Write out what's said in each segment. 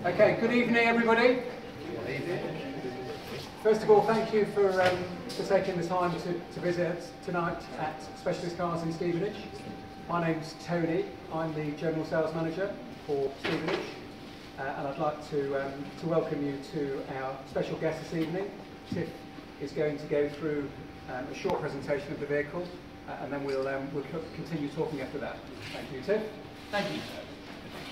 Okay, good evening everybody. First of all, thank you for taking the time to visit us tonight at Specialist Cars in Stevenage. My name's Tony, I'm the General Sales Manager for Stevenage, and I'd like to welcome you to our special guest this evening. Tiff is going to go through a short presentation of the vehicle, and then we'll continue talking after that. Thank you, Tiff. Thank you, Tony.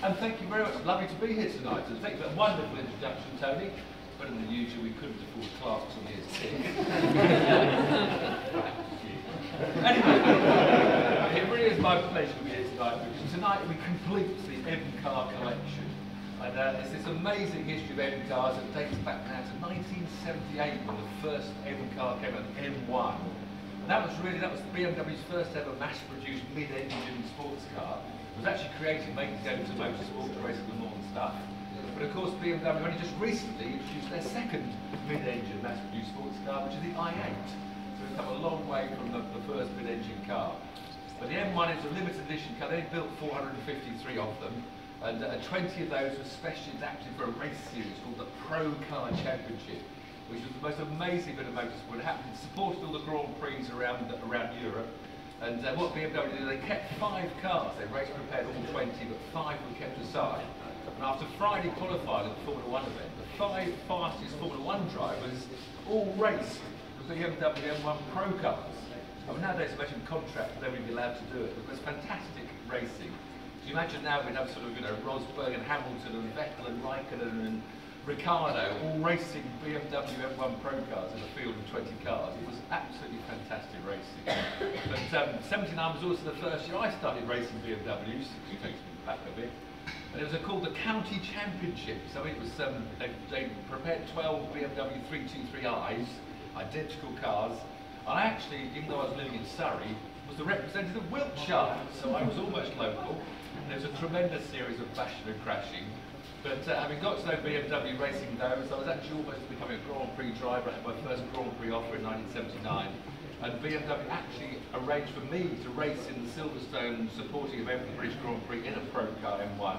And thank you very much. Lovely to be here tonight. And thank you for a wonderful introduction, Tony. Better than usual, we couldn't afford clerks on his team. Anyway, it really is my pleasure to be here tonight, because tonight we complete the M car collection. And it's this amazing history of M cars that dates back now to 1978 when the first M car came out, the M1. And that was BMW's first ever mass-produced mid-engine sports car. It was actually created mainly to go to motorsport, to race at Le Mans and stuff. But of course BMW only just recently introduced their second mid-engine mass-produced sports car, which is the i8. So we've come a long way from the first mid-engine car. But the M1 is a limited edition car. They built 453 of them, and 20 of those were specially adapted for a race series called the Pro Car Championship, which was the most amazing bit of motorsport. It happened, supported all the Grand Prix around Europe. And what BMW did, they kept 5 cars. They race prepared all 20, but 5 were kept aside. And after Friday qualifying at the Formula 1 event, the 5 fastest Formula 1 drivers all raced with the BMW M1 Pro cars. I mean, nowadays, imagine contract, they wouldn't be allowed to do it, but it was fantastic racing. So you imagine now we'd have sort of, Rosberg and Hamilton and Vettel and Raikkonen and Ricciardo all racing BMW M1 Pro cars in a field of 20 cars. It was absolutely fantastic racing. But 79 was also the first year I started racing BMWs, which takes me back a bit. And it was called the County Championship. So it was, they prepared 12 BMW 323i's, identical cars. I actually, even though I was living in Surrey, was the representative of Wiltshire. So I was almost local. And there was a tremendous series of bashing and crashing. But having got to know BMW racing those, I was actually almost becoming a Grand Prix driver. I had my first Grand Prix offer in 1979. And BMW actually arranged for me to race in the Silverstone supporting event for the British Grand Prix in a Pro Car M1.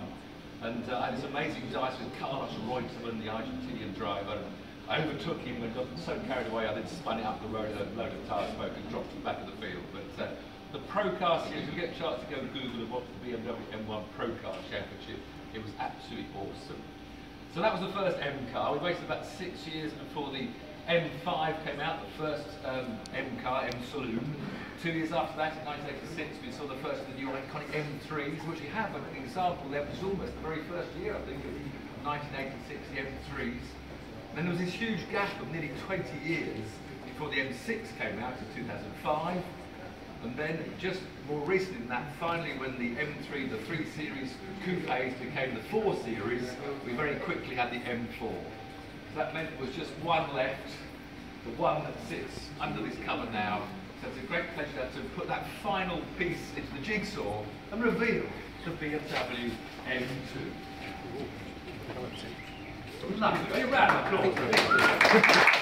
And I had this amazing dice with Carlos Reutemann, the Argentinian driver. I overtook him and got so carried away I then spun it up the road in a load of tyre smoke and dropped it back of the field. But the Pro Car series, if you get a chance to go and Google and watch the BMW M1 Pro Car Championship, it was absolutely awesome. So that was the first M car. We waited about 6 years before the M5 came out, the first M car, M Saloon. 2 years after that, in 1986, we saw the first of the new iconic M3s, which we have an example there, which is almost the very first year, I think, of 1986, the M3s. And then there was this huge gap of nearly 20 years before the M6 came out in 2005. And then just more recently than that, finally when the M3, the 3 Series coupes became the 4 Series, we very quickly had the M4. So that meant there was just one left, the one that sits under this cover now. So it's a great pleasure to put that final piece into the jigsaw and reveal the BMW M2. Lovely. A round of applause.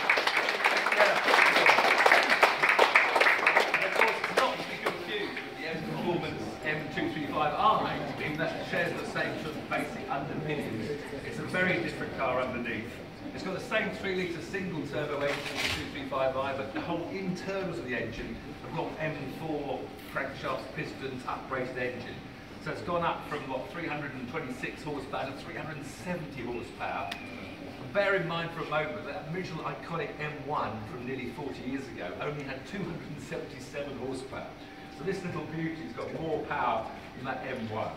M235i, being that it shares the same sort of basic underpinnings. It's a very different car underneath. It's got the same 3-litre single turbo engine as the 235i, but the whole internals of the engine have got M4 crankshafts, pistons, uprated engine. So it's gone up from what, 326 horsepower to 370 horsepower. And bear in mind for a moment that original iconic M1 from nearly 40 years ago only had 277 horsepower. So this little beauty's got more power than that M1.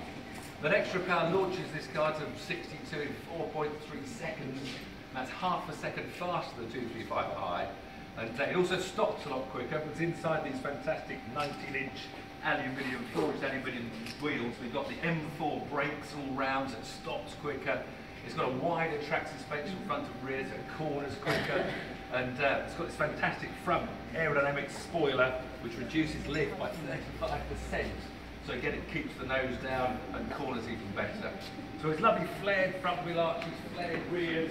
That extra power launches this car to 62 in 4.3 seconds. And that's half a second faster than the 235i. And it also stops a lot quicker. It's inside these fantastic 19-inch aluminium, 4-inch aluminium wheels. We've got the M4 brakes all round, so it stops quicker. It's got a wider track suspension front and rear, so it corners quicker. And it's got this fantastic front aerodynamic spoiler, which reduces lift by 35%. So again, it keeps the nose down and corners even better. So it's lovely flared front wheel arches, flared rears.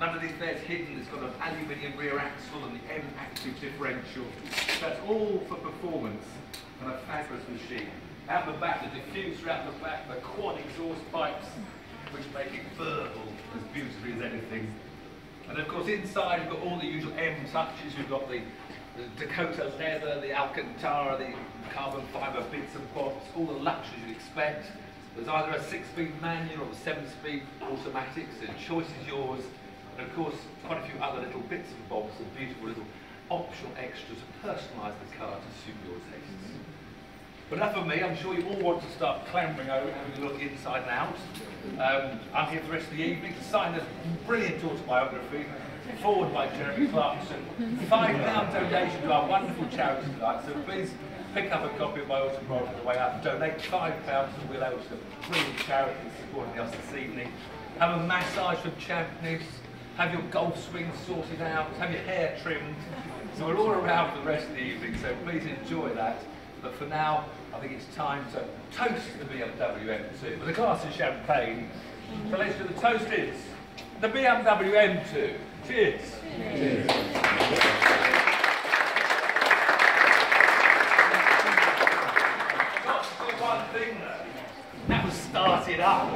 Underneath there's hidden, it's got an aluminium rear axle and the M active differential. That's all for performance and a fabulous machine. Out the back, the diffuser out the back, the quad exhaust pipes, which make it burble as beautifully as anything. And of course inside you've got all the usual M touches. You've got the Dakota leather, the Alcantara, the carbon fibre bits and bobs, all the luxuries you'd expect. There's either a 6-speed manual or a 7-speed automatic, so the choice is yours. And of course quite a few other little bits and bobs and beautiful little optional extras to personalise the car to suit your tastes. But enough of me, I'm sure you all want to start clambering over and having a look inside and out. I'm here for the rest of the evening to sign this brilliant autobiography, forward by Jeremy Clarkson. £5 donation to our wonderful charity tonight, so please pick up a copy of my autobiography on the way out and donate £5 and we'll help some brilliant charities supporting us this evening. Have a massage from Champneys, have your golf swing sorted out, have your hair trimmed. So we're all around for the rest of the evening, so please enjoy that. But for now, I think it's time to toast the BMW M2 with a glass of champagne. So let's do the toast is the BMW M2. Cheers. Cheers. Got to do one thing though. That was start it up.